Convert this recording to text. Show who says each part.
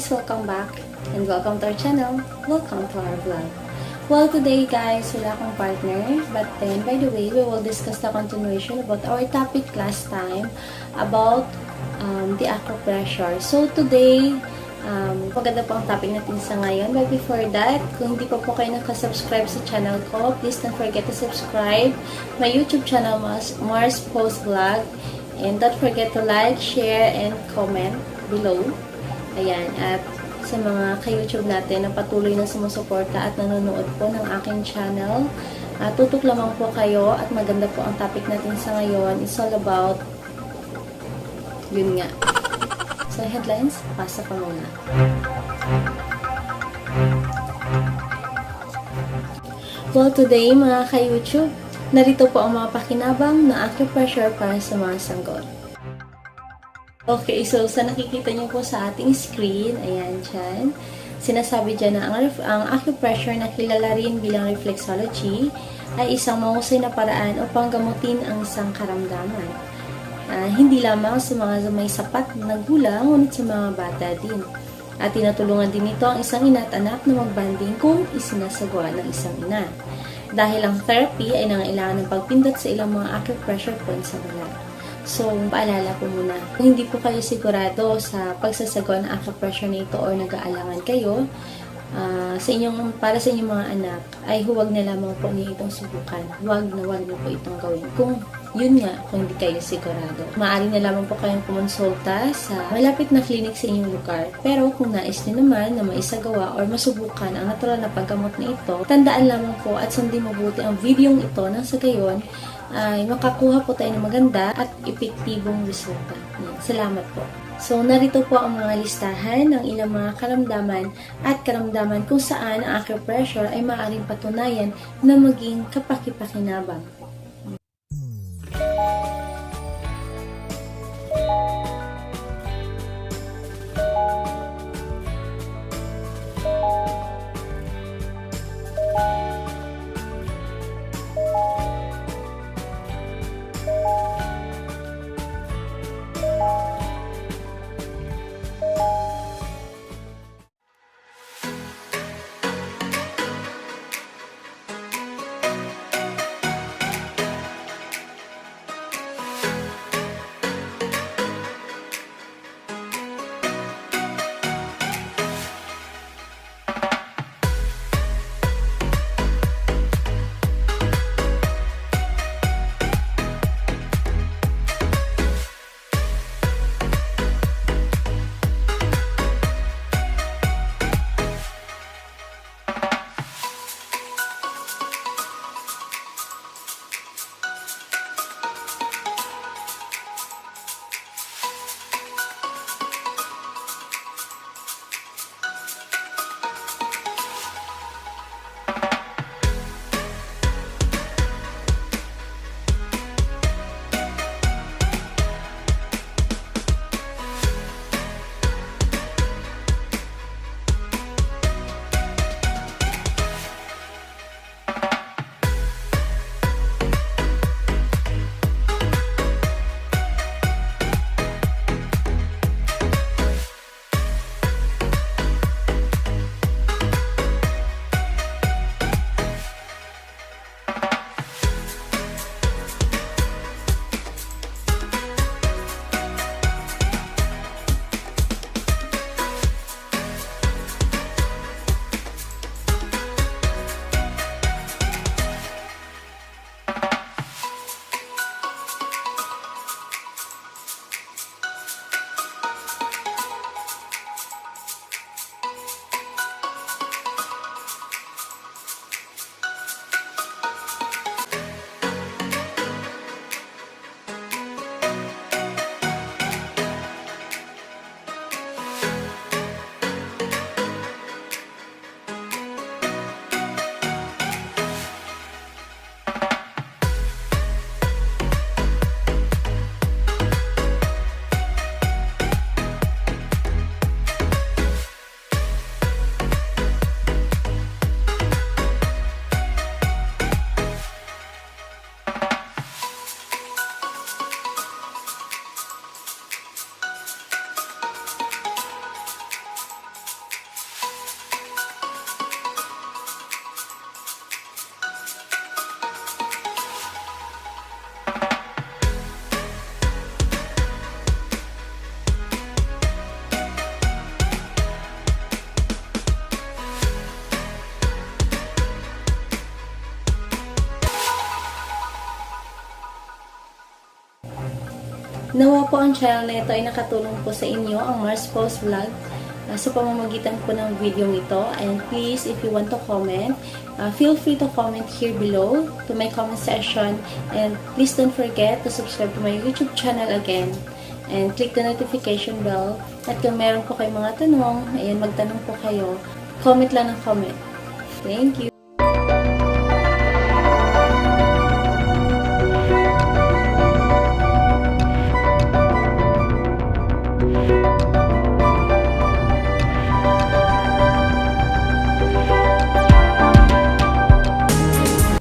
Speaker 1: guys, welcome back and welcome to our channel. Welcome to our vlog. Well, today guys, wala akong partner, but then by the way, we will discuss the continuation about our topic last time about the acupressure. So today, maganda po ang topic natin sa ngayon. But before that, kung hindi pa po kayo nakasubscribe sa channel ko, please don't forget to subscribe my YouTube channel, Mars Post Vlog. And don't forget to like, share, and comment below. Ayan, at sa mga ka-YouTube natin na patuloy na sumusuporta at nanonood po ng aking channel, tutok lamang po kayo at maganda po ang topic natin sa ngayon. It's all about, yun nga. So, headlines, pasa pa muna. Well, today mga ka-YouTube, narito po ang mga pakinabang na acupressure para sa mga sanggol. Okay, so sa nakikita niyo po sa ating screen, ayan dyan, sinasabi dyan na ang acupressure na kilala rin bilang reflexology ay isang mahusay na paraan upang gamutin ang isang karamdaman. Hindi lamang sa mga may sapat na gulang, ngunit sa mga bata din. At tinutulungan din ito ang isang ina at anak na magbanding kung isinasagawa ng isang ina. Dahil ang therapy ay nangailangan ng pagpindot sa ilang mga acupressure points sa balat. So, paalala ko muna, kung hindi po kayo sigurado sa pagsasagawa ng acupressure na ito or nag-aalangan kayo, para sa inyong mga anak, ay huwag na lamang po niyo itong subukan. Huwag niyo po itong gawin. Kung hindi kayo sigurado. Maaari na lamang po kayong kumonsulta sa malapit na clinic sa inyong lugar. Pero kung nais niyo naman na maisagawa or masubukan ang natural na paggamot na ito, tandaan lamang po at sundin mabuti ang videong ito nang sa gayon ay makakuha po tayo ng maganda at epektibong resulta. Salamat po. So, narito po ang mga listahan ng ilang mga karamdaman kung saan ang acupressure ay maaaring patunayan na maging kapaki-pakinabang. Nawa po ang channel na ito ay nakatulong po sa inyo, ang Mars Pulse Vlog, sa pamamagitan po ng video ito. And please, if you want to comment, feel free to comment here below to my comment section. And please don't forget to subscribe to my YouTube channel again. And click the notification bell. At kung meron po kayong mga tanong, ayan, magtanong po kayo. Comment lang ng comment. Thank you!